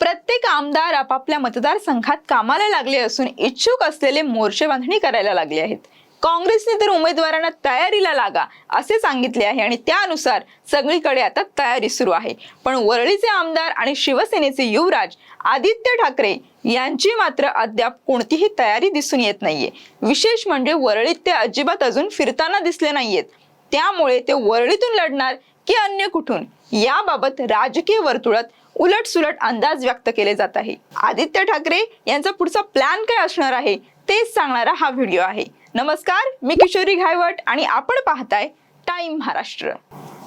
प्रत्येक आमदार आपापल्या मतदारसंघात कामाला लागले असून इच्छुक असलेले मोर्चे बांधणी करायला लागले आहेत. काँग्रेसने तर उमेदवारांना तयारीला लागा असे सांगितले आहे आणि त्यानुसार सगळीकडे आता तयारी सुरू आहे. पण वरळीचे आमदार आणि शिवसेनेचे युवराज आदित्य ठाकरे यांची मात्र अद्याप कोणतीही तयारी दिसून येत नाहीये. विशेष म्हणजे वरळीत ते अजिबात अजून फिरताना दिसले नाहीयेत. त्यामुळे ते वरळीतून लढणार की अन्य कुठून याबाबत राजकीय वर्तुळात उलटसुलट अंदाज व्यक्त केले जात आहे. आदित्य ठाकरे यांचा पुढचा प्लॅन काय असणार आहे तेच सांगणारा हा व्हिडिओ आहे. नमस्कार, मी किशोरी घायवट आणि आपण पाहताय टाइम महाराष्ट्र.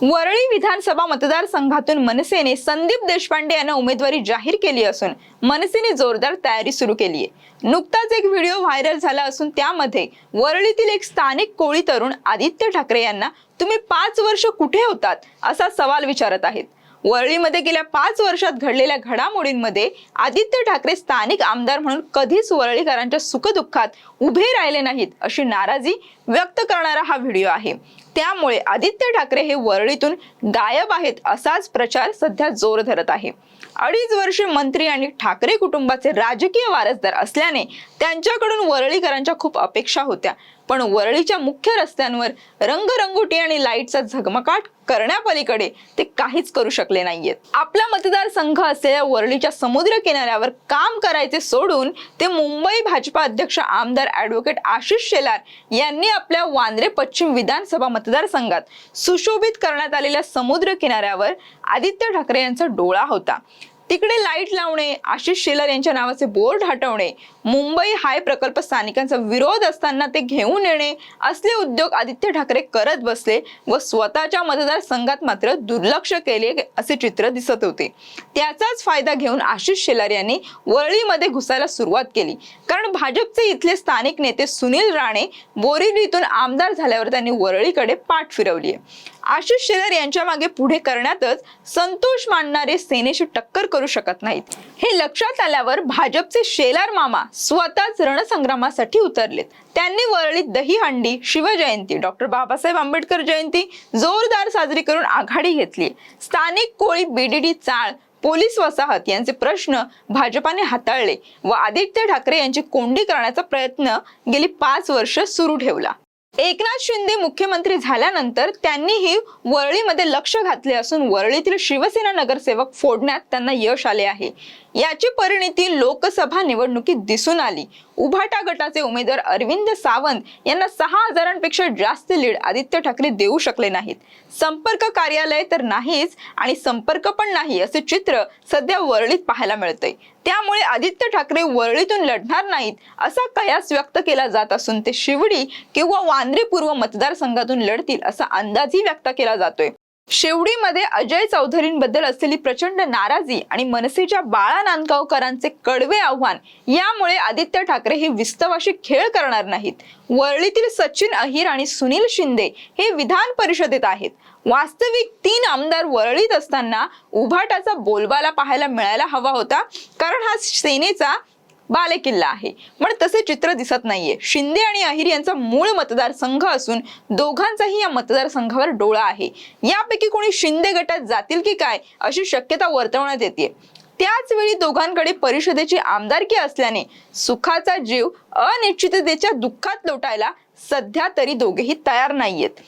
वरळी विधानसभा मतदारसंघातून मनसेने संदीप देशपांडे यांना उमेदवारी जाहीर केली असून मनसेने जोरदार तयारी सुरू केली आहे. नुकताच एक व्हिडिओ व्हायरल झाला असून त्यामध्ये वरळीतील एक स्थानिक कोळी तरुण आदित्य ठाकरे यांना तुम्ही 5 वर्ष कुठे होतात असा सवाल विचारत आहेत. वरळीमध्ये गेल्या 5 वर्षात घडलेल्या घडामोडींमध्ये आदित्य ठाकरे स्थानिक आमदार म्हणून कधीच वरळीकरांच्या सुखदुःखात उभे राहिले नाहीत अशी नाराजी व्यक्त करणारा हा व्हिडिओ आहे. त्यामुळे आदित्य ठाकरे हे वरळीतून गायब आहेत असाच प्रचार सध्या जोर धरत आहे. 2.5 वर्षे मंत्री आणि ठाकरे कुटुंबाचे राजकीय वारसदार असल्याने त्यांच्याकडून वरळीकरांच्या खूप अपेक्षा होत्या. पण वरळीच्या मुख्य रस्त्यांवर रंगरंगोटी आणि लाईटचा झगमगाट करण्यापलीकडे ते काहीच करू शकले नाहीयेत. आपला मतदारसंघ असलेल्या वरळीच्या समुद्र किनाऱ्यावर काम करायचे सोडून ते मुंबई भाजपा अध्यक्ष आमदार ॲडव्होकेट आशिष शेलार यांनी आपल्या वांद्रे पश्चिम विधानसभा मतदारसंघात सुशोभित करण्यात आलेल्या समुद्र किनाऱ्यावर आदित्य ठाकरे यांचा डोळा होता. तिकडे लाईट लावणे, आशिष शेलार यांच्या नावाचे बोर्ड हटवणे, मुंबई हाय प्रकल्प स्थानिकांचा विरोध असताना ते घेऊन येणे असले उद्योग आदित्य ठाकरे करत बसले व स्वतःच्या मतदारसंघात मात्र दुर्लक्ष केले असे चित्र दिसत होते. त्याचाच फायदा घेऊन आशिष शेलार यांनी वरळीमध्ये घुसायला सुरुवात केली. कारण भाजपचे इथले स्थानिक नेते सुनील राणे बोरिवलीतून आमदार झाल्यावर त्यांनी वरळीकडे पाठ फिरवली आहे. आशिष शेलार यांच्या मागे पुढे करण्यातच संतोष मानणारे सेनेशी टक्कर करू शकत नाहीत. हे लक्षात आल्यावर भाजपचे शेलार मामा स्वतःच रणसंग्रामासाठी उतरलेत. त्यांनी वरळीत दहीहंडी, शिवजयंती, डॉक्टर बाबासाहेब आंबेडकर जयंती जोरदार साजरी करून आघाडी घेतली. स्थानिक कोळी, बीडीडी, चाळ, पोलीस वसाहत यांचे प्रश्न भाजपाने हाताळले व आदित्य ठाकरे यांची कोंडी करण्याचा प्रयत्न गेली 5 वर्ष सुरू ठेवला. एकनाथ शिंदे मुख्यमंत्री झाल्यानंतर त्यांनीही वरळीमध्ये लक्ष घातले असून वरळीतील शिवसेना नगरसेवक फोडण्यात त्यांना यश आले आहे. याची परिणिती लोकसभा निवडणुकीत दिसून आली. उभाटा गटाचे उमेदवार अरविंद सावंत यांना 6,000पेक्षा जास्त लीड आदित्य ठाकरे देऊ शकले नाहीत. संपर्क कार्यालय तर नाहीच आणि संपर्क पण नाही असे चित्र सध्या वरळीत पाहायला मिळतंय. त्यामुळे आदित्य ठाकरे वरळीतून लढणार नाहीत असा कयास व्यक्त केला जात असून ते शिवडी किंवा वांद्रे पूर्व मतदारसंघातून लढतील असा अंदाजही व्यक्त केला जातोय. शेवडीमध्ये अजय चौधरींबद्दल असलेली प्रचंड नाराजी आणि मनसेच्या बाळा नांदगावकरांचे कडवे आव्हान यामुळे आदित्य ठाकरे हे विस्तवाशी खेळ करणार नाहीत. वरळीतील सचिन अहिर आणि सुनील शिंदे हे विधान परिषदेत आहेत. वास्तविक 3 आमदार वरळीत असताना उभाटाचा बोलबाला पाहायला मिळायला हवा होता, कारण हा सेनेचा बालेकिल्ला आहे. पण तसे चित्र दिसत नाहीये. शिंदे आणि अहिर यांचा मूळ मतदारसंघ असून दोघांचाही या मतदारसंघावर डोळा आहे. यापैकी कोणी शिंदे गटात जातील की काय अशी शक्यता वर्तवण्यात येते. त्याच वेळी दोघांकडे परिषदेची आमदारकी असल्याने सुखाचा जीव अनिश्चिततेच्या दुःखात लोटायला सध्या तरी दोघेही तयार नाहीयेत.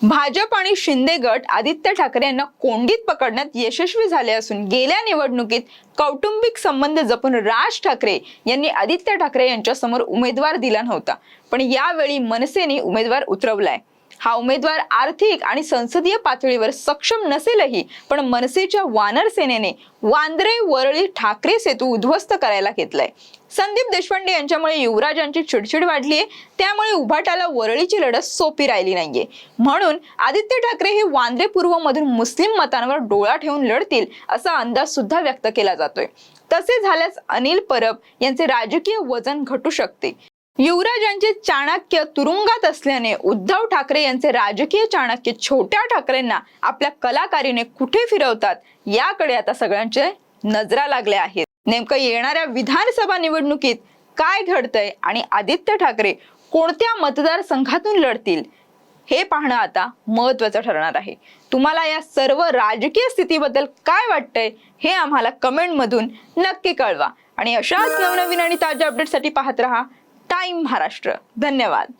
भाजप आणि शिंदे गट आदित्य ठाकरे यांना कोंडीत पकडण्यात यशस्वी झाले असून गेल्या निवडणुकीत कौटुंबिक संबंध जपून राज ठाकरे यांनी आदित्य ठाकरे यांच्या समोर उमेदवार दिला नव्हता. पण यावेळी मनसेने उमेदवार उतरवलाय. हा उमेदवार आर्थिक आणि संसदीय पातळीवर सक्षम नसेलही, पण मनसेच्या वानर सेनेने वांद्रे वरळी ठाकरे सेतू उद्ध्वस्त करायला घेतलाय. संदीप देशपांडे यांच्यामुळे युवराजांची चिडचिड वाढलीये. त्यामुळे उभाटाला वरळीची लढत सोपी राहिली नाहीये. म्हणून आदित्य ठाकरे हे वांद्रे पूर्व मधून मुस्लिम मतांवर डोळा ठेवून लढतील असा अंदाज सुद्धा व्यक्त केला जातोय. तसे झाल्यास अनिल परब यांचे राजकीय वजन घटू शकते. युवराजांचे चाणक्य तुरुंगात असल्याने उद्धव ठाकरे यांचे राजकीय चाणक्य छोट्या ठाकरेंना आपल्या कलाकारीने कुठे फिरवतात याकडे आता सगळ्यांचे नजरा लागल्या आहेत. नेमकं येणाऱ्या विधानसभा निवडणुकीत काय घडतंय आणि आदित्य ठाकरे कोणत्या मतदारसंघातून लढतील हे पाहणं आता महत्त्वाचं ठरणार आहे. तुम्हाला या सर्व राजकीय स्थितीबद्दल काय वाटतंय हे आम्हाला कमेंटमधून नक्की कळवा आणि अशाच नवनवीन आणि ताज्या अपडेटसाठी पाहत रहा टाइम महाराष्ट्र. धन्यवाद.